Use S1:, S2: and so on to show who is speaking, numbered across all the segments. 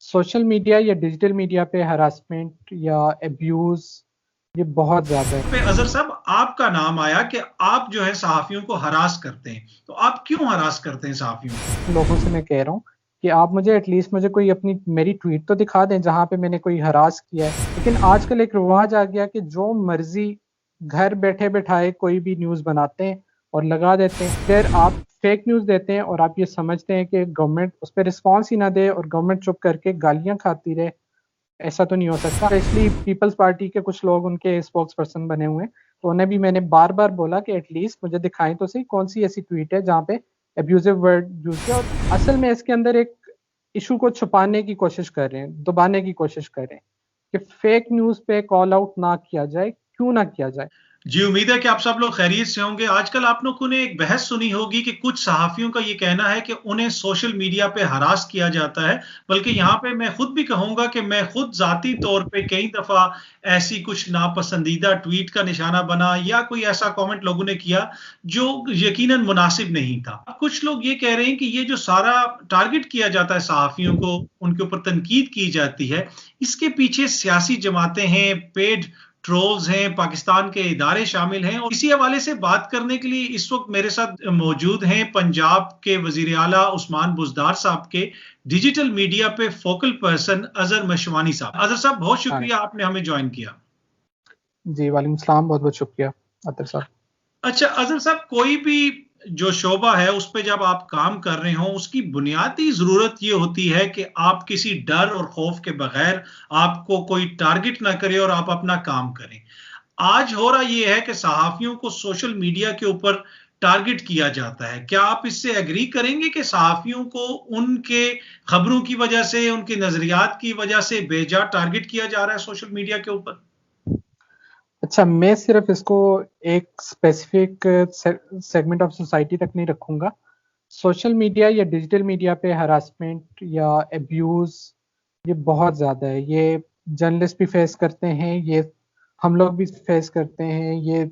S1: Social media या digital media पे harassment या एब्यूज ये बहुत ज़्यादा है।
S2: पे अजहर साहब आपका नाम आया कि आप जो है सहाफियों को हरास करते हैं। तो आप क्यों हरास करते हैं सहाफियों को?
S1: लोगों से मैं कह रहा हूँ कि आप मुझे एटलीस्ट मुझे कोई अपनी मेरी ट्वीट तो दिखा दें जहाँ पे मैंने कोई हरास किया है। लेकिन आजकल एक रिवाज आ गया कि जो मर्जी घर बैठे बैठाए कोई भी न्यूज़ बनाते हैं और लगा देते हैं। फिर आप फेक न्यूज़ देते हैं और आप ये समझते हैं कि गवर्नमेंट उस पर रिस्पॉन्स ही ना दे और गवर्नमेंट चुप करके गालियाँ खाती रहे। ऐसा तो नहीं हो सकता। स्पेशली पीपल्स पार्टी के कुछ लोग उनके स्पोक्स पर्सन बने हुए हैं, तो उन्हें भी मैंने बार-बार बोला कि एटलीस्ट मुझे दिखाएँ तो सही कौन-सी ऐसी ट्वीट है जहाँ पे अब्यूज़िव वर्ड यूज़ किया। और असल में इसके अंदर एक इश्यू को छुपाने की कोशिश कर रहे हैं, दबाने की कोशिश कर रहे हैं कि फेक न्यूज़ पे कॉल आउट ना किया जाए, क्यों ना किया जाए?
S2: जी, उम्मीद है कि आप सब लोग खैरियत से होंगे। आजकल आप लोगों ने एक बहस सुनी होगी कि कुछ सहाफ़ियों का ये कहना है कि उन्हें सोशल मीडिया पे हरास किया जाता है। बल्कि यहाँ पे मैं खुद भी कहूँगा कि मैं खुद ज़ाती तौर पे कई दफ़ा ऐसी कुछ नापसंदीदा ट्वीट का निशाना बना या कोई ऐसा कमेंट लोगों ने किया जो यकीनन मुनासिब नहीं था। अब कुछ लोग ये कह रहे हैं कि ये जो सारा टारगेट किया जाता है सहाफ़ियों को, उनके ऊपर तनकीद की जाती है, इसके पीछे सियासी जमातें हैं, पेड ट्रोल्स हैं, पाकिस्तान के इदारे शामिल हैं। और इसी हवाले से बात करने के लिए इस वक्त मेरे साथ मौजूद हैं पंजाब के वजीर आला उस्मान बुज़दार साहब के डिजिटल मीडिया पे फोकल पर्सन अजहर मशवानी साहब। अजहर साहब बहुत
S1: हाँ।
S2: शुक्रिया आपने हमें ज्वाइन किया।
S1: जी, वालेकुम सलाम, बहुत-बहुत शुक्रिया अतर साहब।
S2: अच्छा अजहर साहब, कोई भी जो शोबा है उस पे जब आप काम कर रहे हो उसकी बुनियादी जरूरत ये होती है कि आप किसी डर और खौफ के बगैर आपको कोई टारगेट ना करे और आप अपना काम करें। आज हो रहा ये है कि सहाफियों को सोशल मीडिया के ऊपर टारगेट किया जाता है। क्या आप इससे एग्री करेंगे कि सहाफियों को उनके खबरों की वजह से, उनके नजरियात की वजह से बेजा टारगेट किया जा रहा है सोशल मीडिया के ऊपर?
S1: अच्छा, मैं सिर्फ़ इसको एक स्पेसिफ़िक सेगमेंट ऑफ सोसाइटी तक नहीं रखूँगा। सोशल मीडिया या डिजिटल मीडिया पे हरासमेंट या अब्यूज़ ये बहुत ज़्यादा है। ये जर्नलिस्ट भी फेस करते हैं, ये हम लोग भी फेस करते हैं, ये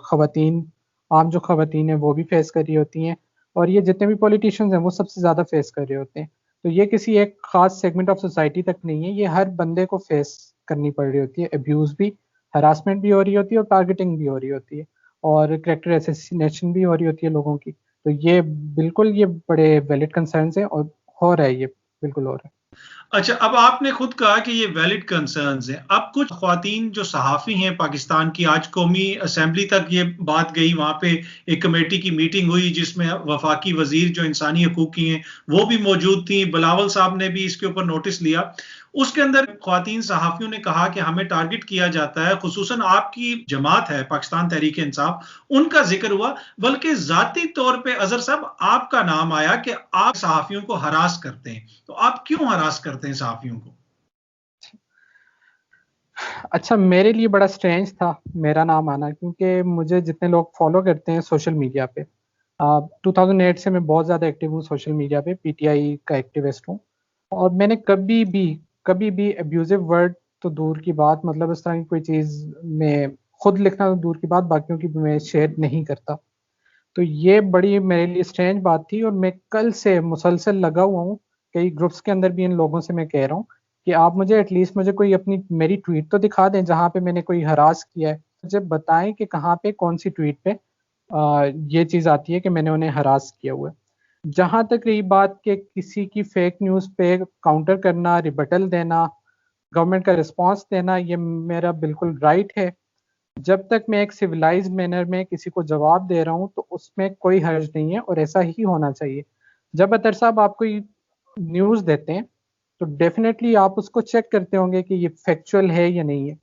S1: ख़वातीन आम जो ख़वातीन हैं वो भी फेस कर रही होती हैं और ये जितने भी पॉलिटिशियंस हैं वो सबसे ज़्यादा फेस कर रहे होते हैं। तो ये किसी एक ख़ास सेगमेंट ऑफ सोसाइटी तक नहीं है, ये हर बंदे को फेस करनी पड़ रही होती है। अब्यूज़ भी, हरासमेंट भी हो रही होती है और टारगेटिंग भी हो रही होती है और कैरेक्टर असैसिनेशन भी हो रही होती है लोगों की। तो ये बिल्कुल ये बड़े वैलिड कंसर्न्स हैं और हो रहा है ये, बिल्कुल हो रहा है।
S2: अच्छा, अब आपने खुद कहा कि ये वैलिड कंसर्न्स हैं। अब कुछ ख़वातीन जो सहाफ़ी हैं पाकिस्तान की, आज कौमी असेंबली तक ये बात गई, वहाँ पे एक कमेटी की मीटिंग हुई जिसमें वफ़ाकी वज़ीर जो इंसानी हकूक़ की हैं, वो भी मौजूद थीं। बिलावल साहब ने भी इसके ऊपर नोटिस लिया। उसके अंदर ख़वातीन सहाफ़ियों ने कहा कि हमें टारगेट किया जाता है, ख़ुसूसन आपकी जमात है पाकिस्तान तहरीक-ए-इंसाफ, उनका ज़िक्र हुआ। बल्कि ज़ाती तौर पे अज़हर साहब आपका नाम आया कि आप सहाफ़ियों को हरास करते हैं। तो आप क्यों हरास करते हैं सहाफ़ियों को?
S1: अच्छा, मेरे लिए बड़ा स्ट्रेंज था मेरा नाम आना क्योंकि मुझे जितने लोग फ़ॉलो करते हैं सोशल मीडिया पे 2008 से मैं बहुत ज़्यादा एक्टिव हूँ सोशल मीडिया पे, पीटीआई का एक्टिविस्ट हूँ और मैंने कभी भी अब्यूज़िव वर्ड तो दूर की बात मतलब इस तरह की कोई चीज़ मैं खुद लिखना तो दूर की बात, बाकियों की भी मैं शेयर नहीं करता। तो ये बड़ी मेरे लिए स्ट्रेंज बात थी और मैं कल से मुसलसल लगा हुआ हूँ, कई ग्रुप्स के अंदर भी इन लोगों से मैं कह रहा हूँ कि आप मुझे एटलीस्ट मुझे कोई अपनी मेरी ट्वीट तो दिखा दें जहाँ पे मैंने कोई हरास किया है। मुझे बताएँ कि कहाँ पे कौन-सी ट्वीट पे ये चीज़ आती है कि मैंने उन्हें हरास किया हुआ है। जहाँ तक रही बात कि किसी की फेक न्यूज़ पे काउंटर करना, रिबटल देना, गवर्नमेंट का रिस्पॉन्स देना, ये मेरा बिल्कुल राइट है। जब तक मैं एक सिविलाइज़्ड मैनर में किसी को जवाब दे रहा हूँ, तो उसमें कोई हर्ज नहीं है और ऐसा ही होना चाहिए। जब अतर साहब आप कोई न्यूज़ देते हैं, तो डेफ़िनेटली आप उसको चेक करते होंगे कि ये फैक्चुअल है या नहीं है।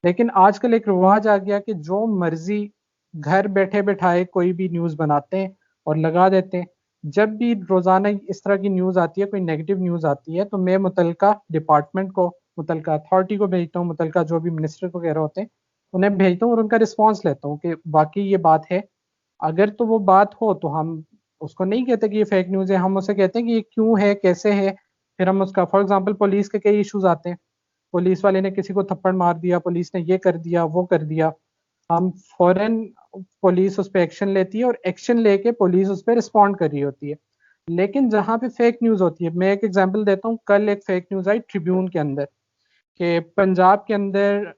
S1: लेकिन आजकल एक रिवाज आ गया कि जो मर्ज़ी घर बैठे-बैठाए कोई भी न्यूज़ बनाते हैं और लगा देते हैं। जब भी रोज़ाना इस तरह की न्यूज़ आती है, कोई नेगेटिव न्यूज़ आती है, तो मैं मुतल्लिका डिपार्टमेंट को, मुतल्लिका अथॉरिटी को भेजता हूँ, मुतल्लिका जो भी मिनिस्टर वगैरह होते हैं, उन्हें भेजता हूँ और उनका रिस्पॉन्स लेता हूँ कि वाक़ई ये बात है। अगर तो वो बात हो तो हम उसको नहीं कहते कि ये फेक न्यूज़ है, हम उसे कहते हैं कि ये क्यों है, कैसे है? फिर हम उसका फॉर एग्ज़ाम्पल पुलिस के कई इश्यूज़ आते हैं। पुलिस वाले ने किसी को थप्पड़ मार दिया, पुलिस ने ये कर दिया, वो कर दिया। हम फ़ौरन पुलिस उस पे एक्शन लेती है और एक्शन लेके पुलिस उस पे रिस्पॉन्ड कर रही होती है। लेकिन जहाँ पे फेक न्यूज़ होती है, मैं एक एग्जांपल देता हूँ, कल एक फेक न्यूज़ आई ट्रिब्यून के अंदर कि पंजाब के अंदर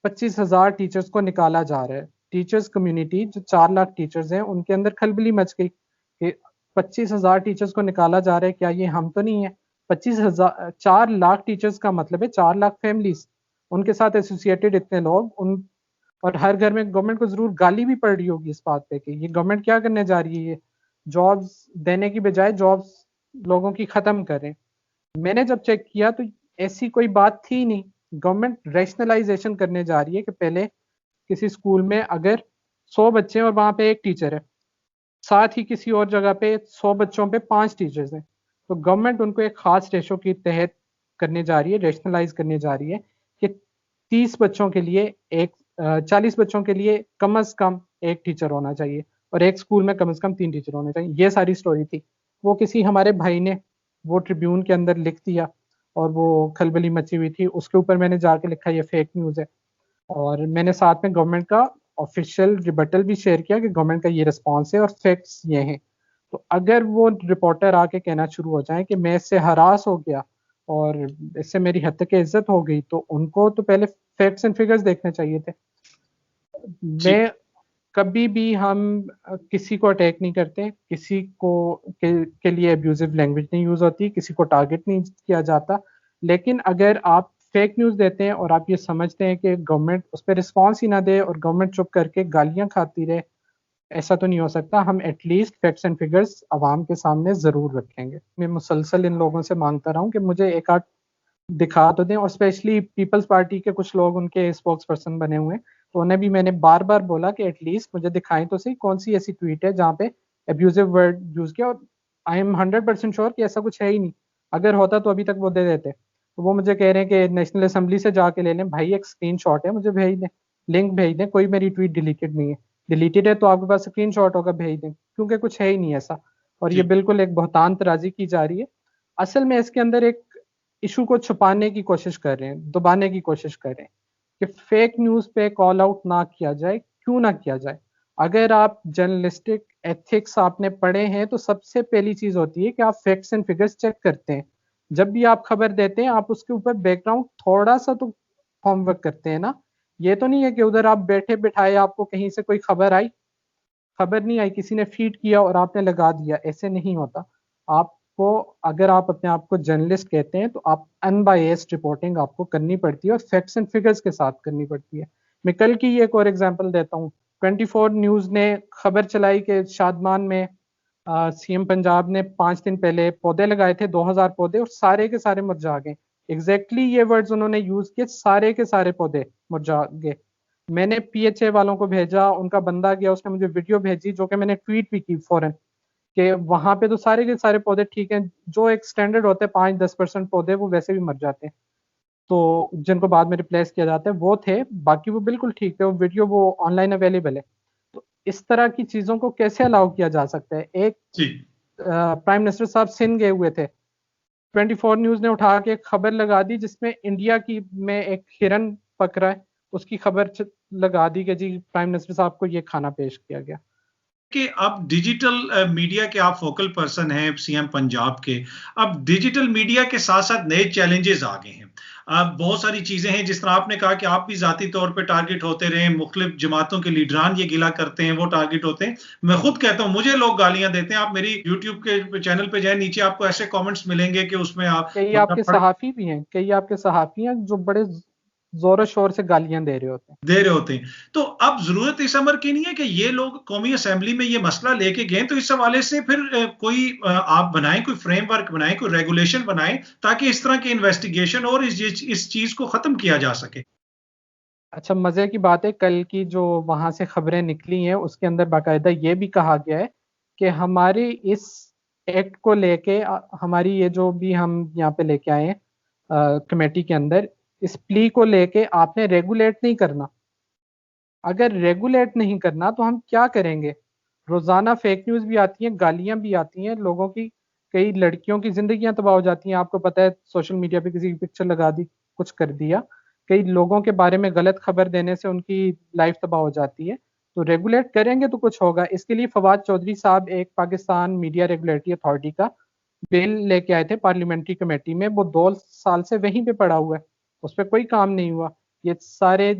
S1: 25,000 टीचर्स को निकाला जा रहा है। टीचर्स कम्युनिटी जो 4 लाख टीचर्स हैं, उनके अंदर खलबली मच गई कि 25,000 टीचर्स को निकाला जा रहा है, क्या ये हम तो नहीं है? 25,000 4 लाख टीचर्स का मतलब है 4 लाख फैमिलीज़, उनके साथ एसोसिएटेड इतने लोग, उन और हर घर में गवर्नमेंट को ज़रूर गाली भी पड़ रही होगी इस बात पे कि ये गवर्नमेंट क्या करने जा रही है, ये जॉब्स देने की बजाय जॉब्स लोगों की ख़त्म कर रहे हैं। मैंने जब चेक किया तो ऐसी कोई बात थी नहीं। गवर्नमेंट रैशनलाइजेशन करने जा रही है कि पहले किसी स्कूल में अगर 100 बच्चे हैं और वहाँ पे 1 टीचर है, साथ ही किसी और जगह पे 100 बच्चों पे 5 टीचर्स हैं, तो गवर्नमेंट उनको एक खास रेशो के तहत करने जा रही है, रैशनलाइज करने जा रही है कि 30 बच्चों के लिए 40 बच्चों के लिए कम से कम 1 टीचर होना चाहिए और एक स्कूल में कम से कम 3 टीचर होने चाहिए। ये सारी स्टोरी थी। वो किसी हमारे भाई ने वो ट्रिब्यून के अंदर लिख दिया और वो खलबली मची हुई थी। उसके ऊपर मैंने जाके लिखा ये फेक न्यूज़ है और मैंने साथ में गवर्नमेंट का ऑफिशियल रिबटल भी शेयर किया कि गवर्नमेंट का ये रिस्पॉन्स है और फैक्ट्स ये हैं। तो अगर वो रिपोर्टर आके कहना शुरू हो जाए कि मैं इससे हरास हो गया और इससे मेरी हद तक इज्जत हो गई, तो उनको तो पहले फैक्ट्स एंड फिगर्स देखने चाहिए थे।
S2: जी,
S1: मैं कभी भी हम किसी को अटैक नहीं करते, किसी को के लिए अब्यूजिव लैंग्वेज नहीं यूज़ होती, किसी को टारगेट नहीं किया जाता। लेकिन अगर आप फेक न्यूज़ देते हैं और आप ये समझते हैं कि गवर्नमेंट उस पे रिस्पॉन्स ही ना दे और गवर्नमेंट चुप करके गालियाँ खाती रहे, ऐसा तो नहीं हो सकता। हम एटलीस्ट फैक्ट्स एंड फिगर्स अवाम के सामने ज़रूर रखेंगे। मैं मुसलसल इन लोगों से माँगता रहा हूँ कि मुझे एक आध दिखा तो दें और स्पेशली पीपल्स पार्टी के कुछ लोग उनके स्पोक्स पर्सन बने हुए हैं, तो उन्हें भी मैंने बार-बार बोला कि एटलीस्ट मुझे दिखाएँ तो सही कौन-सी ऐसी ट्वीट है जहाँ पे अब्यूज़िव वर्ड यूज़ किया और आई एम 100% श्योर कि ऐसा कुछ है ही नहीं। अगर होता तो अभी तक वो दे देते। तो वो मुझे कह रहे हैं कि नेशनल असेंबली से जाके ले लें। भाई एक स्क्रीनशॉट है मुझे भेज दें, लिंक भेज दें, कोई मेरी ट्वीट डिलीटेड नहीं है। डिलीटेड है तो आपके पास स्क्रीनशॉट होगा भेज दें, क्योंकि कुछ है ही नहीं ऐसा और ये
S2: जी,
S1: बिल्कुल एक बहतान-तराज़ी की जा रही है। असल में इसके अंदर एक इश्यू को छुपाने की कोशिश कर रहे हैं, दबाने की कोशिश कर रहे हैं कि फेक न्यूज़ पे कॉल आउट ना किया जाए, क्यों ना किया जाए? अगर आप जर्नलिस्टिक एथिक्स आपने पढ़े हैं, तो सबसे पहली चीज़ होती है कि आप फैक्ट्स एंड फिगर्स चेक करते हैं। जब भी आप खबर देते हैं, आप उसके ऊपर बैकग्राउंड थोड़ा-सा तो होमवर्क करते हैं ना। ये तो नहीं है कि उधर आप बैठे-बिठाए आपको कहीं से कोई खबर नहीं आई, किसी ने फीड किया और आपने लगा दिया, ऐसे नहीं होता। आपको अगर आप अपने आप को जर्नलिस्ट कहते हैं, तो आप अनबायस्ड रिपोर्टिंग आपको करनी पड़ती है और फैक्ट्स एंड फिगर्स के साथ करनी पड़ती है। मैं कल की एक और एग्ज़ाम्पल देता हूँ। 24 न्यूज़ ने खबर चलाई कि शादमान में सीएम पंजाब ने 5 दिन पहले पौधे लगाए थे, 2000 पौधे और सारे के सारे मुरझा गए। एग्ज़ैक्टली ये वर्ड्स उन्होंने यूज़ किए, सारे के सारे पौधे मुरझा गए। मैंने पीएचए वालों को भेजा, उनका बंदा गया, उसने मुझे वीडियो भेजी जो कि मैंने ट्वीट भी की फ़ौरन कि वहाँ पे तो सारे के सारे पौधे ठीक हैं, जो एक स्टैंडर्ड होते हैं 5-10% पौधे वो वैसे भी मर जाते हैं। तो जिनको बाद में रिप्लेस किया जाता है वो थे, बाकी वो बिल्कुल ठीक थे, वो वीडियो वो ऑनलाइन अवेलेबल है। तो इस तरह की चीज़ों को कैसे अलाउ किया जा सकता है? एक
S2: जी।
S1: प्राइम मिनिस्टर साहब सिंध गए हुए थे, 24 न्यूज़ ने उठा के खबर लगा दी जिसमें इंडिया की में एक हिरन पकड़ा है, उसकी खबर लगा दी कि जी प्राइम मिनिस्टर साहब को ये खाना पेश किया गया।
S2: कि अब डिजिटल मीडिया के आप फोकल पर्सन हैं सीएम पंजाब के। अब डिजिटल मीडिया के साथ-साथ नए चैलेंजेस आ गए हैं। अब बहुत सारी चीज़ें हैं जिस तरह आपने कहा कि आप भी ज़ाती तौर पे टारगेट होते रहे, मुख्तलिफ जमातों के लीडरान ये गिला करते हैं, वो टारगेट होते हैं। मैं खुद कहता हूँ, मुझे लोग गालियाँ देते हैं। आप मेरी यूट्यूब के चैनल पे जाएँ, नीचे आपको ऐसे कमेंट्स मिलेंगे कि उसमें आप
S1: कई
S2: बंदा
S1: आपके
S2: पढ़
S1: सहाफ़ी भी हैं, कई आपके सहाफ़ी हैं जो बड़े ज़ोर-शोर से गालियाँ दे रहे होते हैं।
S2: दे रहे होते हैं। तो अब ज़रूरत इस अमर की नहीं है कि ये लोग कौमी असेंबली में ये मसला लेके गए, तो इस हवाले से फिर कोई आप बनाएँ, कोई फ्रेमवर्क बनाएँ, कोई रेगुलेशन बनाएँ, ताकि इस तरह की इन्वेस्टिगेशन और इस चीज़ को ख़त्म किया जा सके।
S1: अच्छा मज़े की बात है कल की जो वहाँ से खबरें निकली हैं उसके अंदर बाकायदा ये भी कहा गया है कि हमारी इस एक्ट को लेके हमारी ये जो भी हम यहाँ पे लेके आए हैं कमेटी के अंदर इस प्ली को लेके आपने रेगुलेट नहीं करना। अगर रेगुलेट नहीं करना तो हम क्या करेंगे? रोज़ाना फेक न्यूज़ भी आती हैं, गालियाँ भी आती हैं, लोगों की कई लड़कियों की ज़िंदगियाँ तबाह हो जाती हैं। आपको पता है सोशल मीडिया पे किसी की पिक्चर लगा दी, कुछ कर दिया। कई लोगों के बारे में गलत खबर देने से उनकी लाइफ़ तबाह हो जाती है। तो रेगुलेट करेंगे तो कुछ होगा। इसके लिए फवाद चौधरी साहब एक पाकिस्तान मीडिया रेगुलेटरी अथॉरिटी का बिल लेके आए थे पार्लियामेंट्री कमेटी में, वो 2 साल से वहीं पे पड़ा हुआ है, उस पर कोई काम नहीं हुआ। ये सारे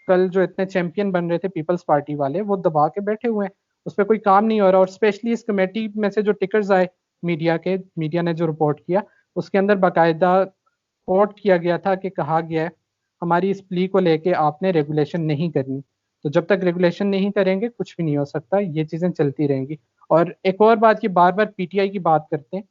S1: कल जो इतने चैंपियन बन रहे थे पीपल्स पार्टी वाले, वो दबा के बैठे हुए हैं, उस पर कोई काम नहीं हो रहा। और स्पेशली इस कमेटी में से जो टिकर्स आए मीडिया ने जो रिपोर्ट किया, उसके अंदर बाकायदा कोट किया गया था कि कहा गया है हमारी इस प्ली को लेके आपने रेगुलेशन नहीं करनी। तो जब तक रेगुलेशन नहीं करेंगे कुछ भी नहीं हो सकता, ये चीजें चलती रहेंगी। और एक और बात, ये बार बार पीटीआई की बात करते हैं,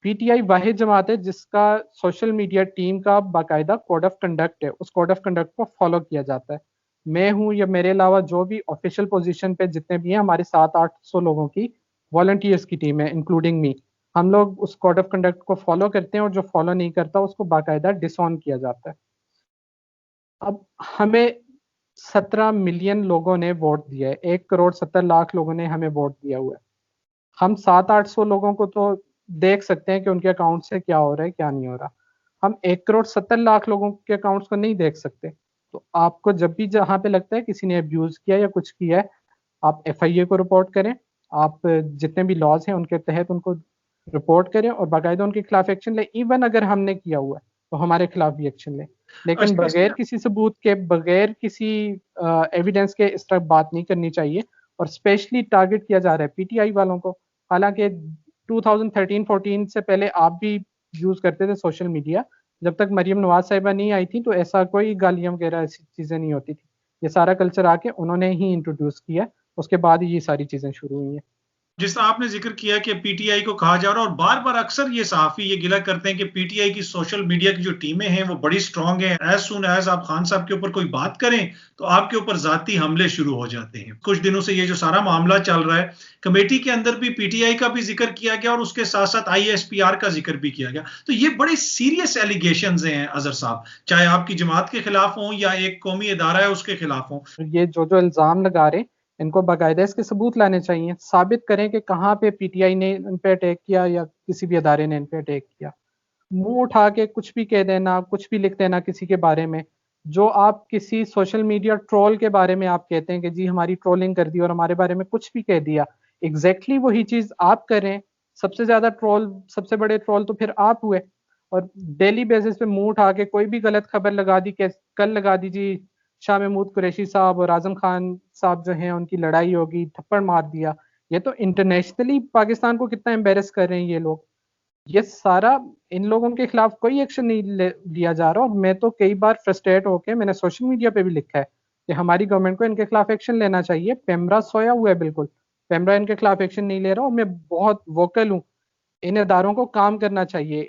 S1: पीटीआई वाहिद जमात है जिसका सोशल मीडिया टीम का बाकायदा कोड ऑफ कंडक्ट है, उस कोड ऑफ कंडक्ट को फॉलो किया जाता है। मैं हूं या मेरे अलावा जो भी ऑफिशियल पोजीशन पे जितने भी हैं, हमारे 700-800 लोगों की वॉलंटियर्स की टीम है इंक्लूडिंग मी, हम लोग उस कोड ऑफ कंडक्ट को फॉलो करते हैं, और जो फॉलो नहीं करता उसको बाकायदा डिसऑन किया जाता है। अब हमें 17 मिलियन लोगों ने वोट दिया है, 1 करोड़ 70 लाख लोगों ने हमें वोट दिया हुआ है। हम 700-800 लोगों को तो देख सकते हैं कि उनके अकाउंट से क्या हो रहा है क्या नहीं हो रहा, हम 1 करोड़ 70 लाख लोगों के अकाउंट्स को नहीं देख सकते। तो आपको जब भी जहां पे लगता है किसी ने अब्यूज किया या कुछ किया है, आप एफआईए को रिपोर्ट करें, आप जितने भी लॉज हैं उनके तहत उनको रिपोर्ट करें और बाकायदा उनके खिलाफ एक्शन लें। इवन अगर हमने किया हुआ है तो हमारे खिलाफ भी एक्शन लें, लेकिन
S2: अच्छा,
S1: बगैर किसी सबूत के, बगैर किसी एविडेंस के इस तरह बात नहीं करनी चाहिए। और स्पेशली टारगेट किया जा रहा है पीटीआई वालों को। हालांकि 2013-14 से पहले आप भी यूज करते थे सोशल मीडिया, जब तक मरियम नवाज साहिबा नहीं आई थी तो ऐसा कोई गालियां वगैरह ऐसी चीजें नहीं होती थी। ये सारा कल्चर आके उन्होंने ही इंट्रोड्यूस किया, उसके बाद ही ये सारी चीजें शुरू हुई हैं।
S2: जिस तरह आपने जिक्र किया कि पीटीआई को कहा जा रहा है, और बार बार अक्सर ये सहाफी ये गिला करते हैं कि पीटीआई की सोशल मीडिया की जो टीमें हैं वो बड़ी स्ट्रांग है, एज सुन एज आप खान साहब के ऊपर कोई बात करें तो आपके ऊपर जाती हमले शुरू हो जाते हैं। कुछ दिनों से ये जो सारा मामला चल रहा है, कमेटी के अंदर भी पीटीआई का भी जिक्र किया गया और उसके साथ साथ आईएसपीआर का जिक्र भी किया गया। तो ये बड़े सीरियस एलिगेशन हैं अजहर साहब, चाहे आपकी जमात के खिलाफ हो या एक कौमी इदारा है उसके खिलाफ हो।
S1: ये जो जो इल्जाम लगा रहे हैं, इनको बाकायदा इसके सबूत लाने चाहिए, साबित करें कि कहाँ पे पीटीआई ने इन पे अटैक किया या किसी भी अदारे ने इन पे अटैक किया। मुंह उठा के कुछ भी कह देना, कुछ भी लिख देना किसी के बारे में, जो आप किसी सोशल मीडिया ट्रोल के बारे में आप कहते हैं कि जी हमारी ट्रोलिंग कर दी और हमारे बारे में कुछ भी कह दिया, एग्जैक्टली वही चीज आप करें। सबसे ज्यादा ट्रोल, सबसे बड़े ट्रोल तो फिर आप हुए। और डेली बेसिस पे मुंह उठा के कोई भी गलत खबर लगा दी, कल लगा दी जी शाह महमूद कुरैशी साहब और आजम खान साहब जो हैं उनकी लड़ाई होगी, थप्पड़ मार दिया। ये तो इंटरनेशनली पाकिस्तान को कितना एम्बेरस कर रहे हैं ये लोग। ये सारा, इन लोगों के खिलाफ कोई एक्शन नहीं लिया जा रहा। और मैं तो कई बार फ्रस्ट्रेट होकर मैंने सोशल मीडिया पे भी लिखा है कि हमारी गवर्नमेंट को इनके खिलाफ एक्शन लेना चाहिए। पेमरा सोया हुआ है बिल्कुल, पेमरा इनके खिलाफ एक्शन नहीं ले रहा और मैं बहुत वोकल हूँ। इन अदारों को काम करना चाहिए,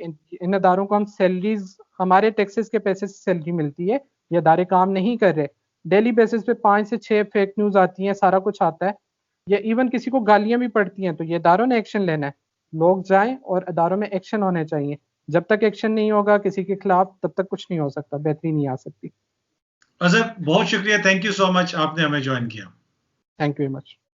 S1: इन अदारों को हम सैलरीज, हमारे टैक्सेस के पैसे से सैलरी मिलती है, ये अदारे काम नहीं कर रहे। डेली बेसिस पे 5 से 6 फेक न्यूज आती हैं, सारा कुछ आता है, या इवन किसी को गालियां भी पड़ती हैं, तो ये अदारों ने एक्शन लेना है। लोग जाएं और अदारों में एक्शन होने चाहिए। जब तक एक्शन नहीं होगा किसी के खिलाफ, तब तक कुछ नहीं हो सकता, बेहतरी नहीं आ सकती।
S2: अजहर बहुत शुक्रिया, थैंक यू सो मच, आपने हमें ज्वाइन किया।
S1: Thank you very much.